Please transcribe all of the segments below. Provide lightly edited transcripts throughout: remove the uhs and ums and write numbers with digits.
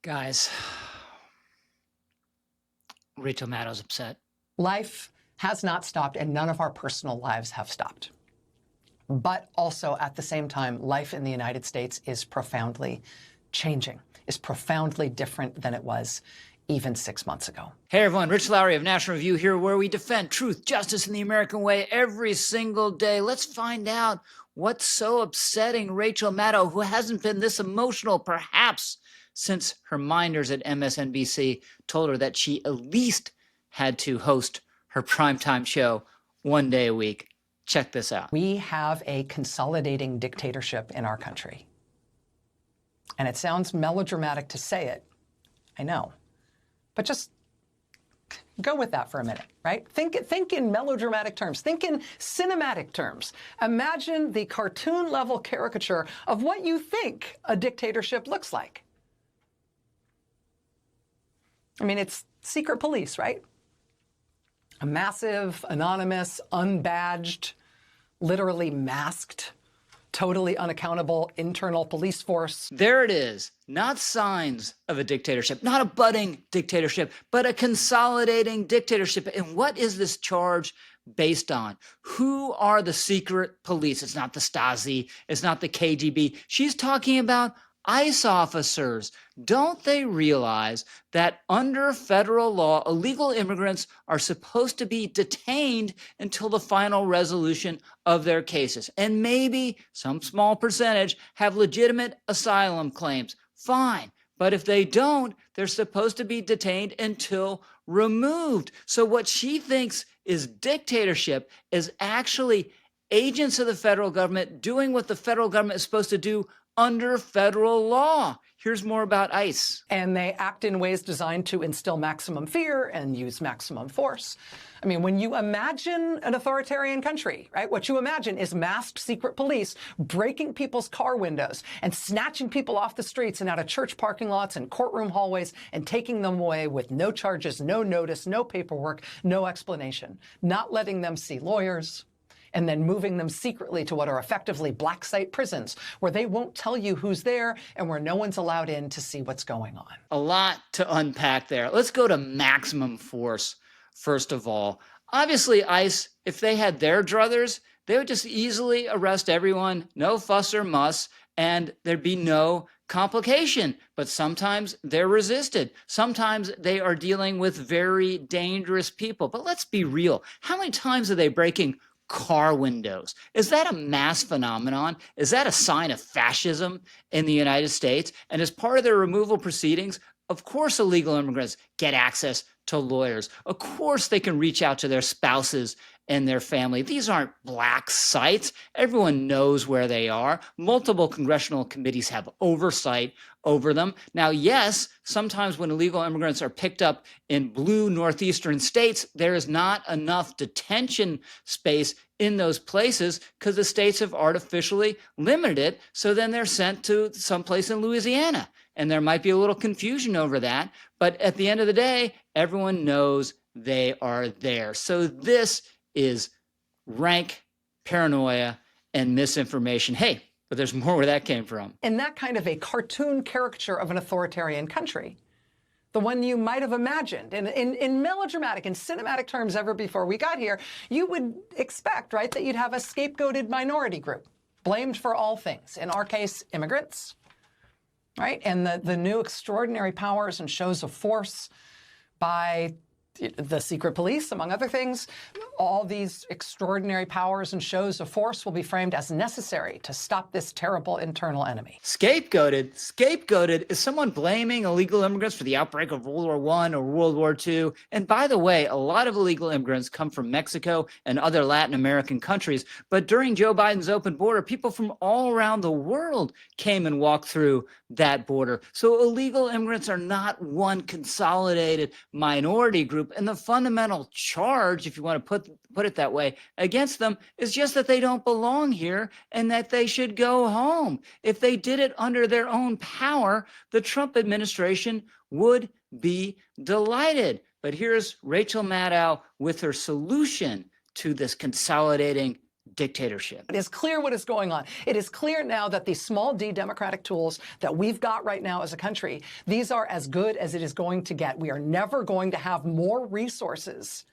Guys, Rachel Maddow's upset. Life has not stopped, and none of our personal lives have stopped. But also, at the same time, life in the United States is profoundly changing, is profoundly different than it was even 6 months ago. Hey everyone, Rich Lowry of National Review here, where we defend truth, justice, and the American way every single day. Let's find out what's so upsetting Rachel Maddow, who hasn't been this emotional perhaps since her minders at MSNBC told her that she at least had to host her primetime show one day a week. Check this out. We have a consolidating dictatorship in our country. And it sounds melodramatic to say it, I know. But just go with that for a minute, right? Think in melodramatic terms. Think in cinematic terms. Imagine the cartoon-level caricature of what you think a dictatorship looks like. I mean, it's secret police, right? A massive, anonymous, unbadged, literally masked, totally unaccountable internal police force. There it is. Not signs of a dictatorship, not a budding dictatorship, but a consolidating dictatorship. And what is this charge based on? Who are the secret police? It's not the Stasi. It's not the KGB. She's talking about ICE officers. Don't they realize that under federal law, illegal immigrants are supposed to be detained until the final resolution of their cases? And maybe some small percentage have legitimate asylum claims. Fine. But if they don't, they're supposed to be detained until removed. So what she thinks is dictatorship is actually agents of the federal government doing what the federal government is supposed to do under federal law. Here's more about ICE. And they act in ways designed to instill maximum fear and use maximum force. I mean, when you imagine an authoritarian country, right, what you imagine is masked secret police breaking people's car windows and snatching people off the streets and out of church parking lots and courtroom hallways and taking them away with no charges, no notice, no paperwork, no explanation, not letting them see lawyers, and then moving them secretly to what are effectively black site prisons, where they won't tell you who's there and where no one's allowed in to see what's going on. A lot to unpack there. Let's go to maximum force, first of all. Obviously, ICE, if they had their druthers, they would just easily arrest everyone, no fuss or muss, and there'd be no complication. But sometimes they're resisted. Sometimes they are dealing with very dangerous people. But let's be real. How many times are they breaking car windows? Is that a mass phenomenon? Is that a sign of fascism in the United States? And as part of their removal proceedings, of course, illegal immigrants get access to lawyers. Of course, they can reach out to their spouses and their family. These aren't black sites. Everyone knows where they are. Multiple congressional committees have oversight over them. Now, yes, sometimes when illegal immigrants are picked up in blue northeastern states, there is not enough detention space in those places because the states have artificially limited it. So then they're sent to someplace in Louisiana. And there might be a little confusion over that. But at the end of the day, everyone knows they are there. So this is rank paranoia and misinformation. Hey, but there's more where that came from. And that kind of a cartoon caricature of an authoritarian country, the one you might have imagined in melodramatic and cinematic terms ever before we got here, you would expect, right, that you'd have a scapegoated minority group blamed for all things. In our case, immigrants, right? And the new extraordinary powers and shows of force by the secret police, among other things. All these extraordinary powers and shows of force will be framed as necessary to stop this terrible internal enemy. Scapegoated? Scapegoated? Is someone blaming illegal immigrants for the outbreak of World War I or World War II? And by the way, a lot of illegal immigrants come from Mexico and other Latin American countries. But during Joe Biden's open border, people from all around the world came and walked through that border. So illegal immigrants are not one consolidated minority group. And the fundamental charge, if you want to put it that way, against them is just that they don't belong here and that they should go home. If they did it under their own power, the Trump administration would be delighted. But here's Rachel Maddow with her solution to this consolidating dictatorship. It is clear what is going on. It is clear now that these small d democratic tools that we've got right now as a country, these are as good as it is going to get. We are never going to have more resources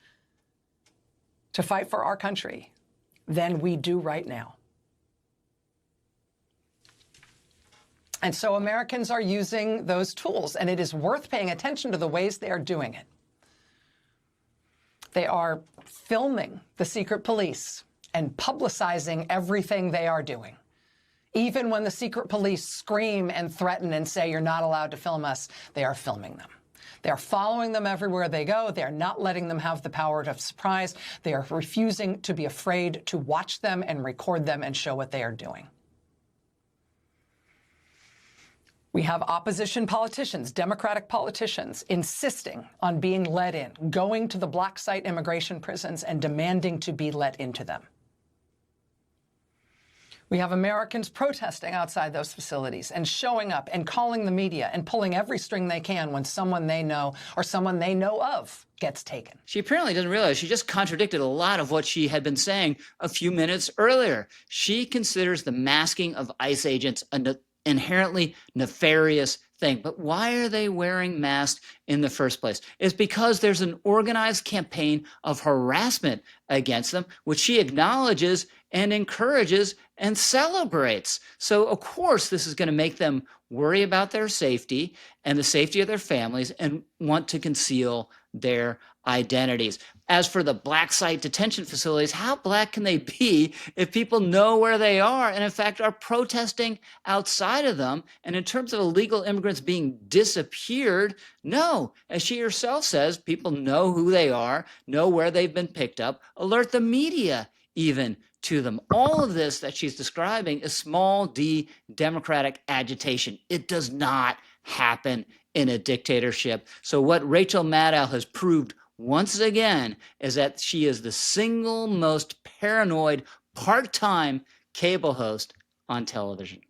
to fight for our country than we do right now. And so Americans are using those tools, and it is worth paying attention to the ways they are doing it. They are filming the secret police and publicizing everything they are doing. Even when the secret police scream and threaten and say, you're not allowed to film us, they are filming them. They're following them everywhere they go. They're not letting them have the power of surprise. They are refusing to be afraid to watch them and record them and show what they are doing. We have opposition politicians, Democratic politicians, insisting on being let in, going to the black site immigration prisons and demanding to be let into them. We have Americans protesting outside those facilities and showing up and calling the media and pulling every string they can when someone they know or someone they know of gets taken. She apparently doesn't realize she just contradicted a lot of what she had been saying a few minutes earlier. She considers the masking of ICE agents an inherently nefarious thing. But why are they wearing masks in the first place? It's because there's an organized campaign of harassment against them, which she acknowledges and encourages and celebrates. So, of course, this is going to make them worry about their safety and the safety of their families and want to conceal their identities. As for the black site detention facilities, how black can they be if people know where they are and, in fact, are protesting outside of them? And in terms of illegal immigrants being disappeared, no. As she herself says, people know who they are, know where they've been picked up, alert the media even to them. All of this that she's describing is small d democratic agitation. It does not happen in a dictatorship. So what Rachel Maddow has proved once again is that she is the single most paranoid part-time cable host on television.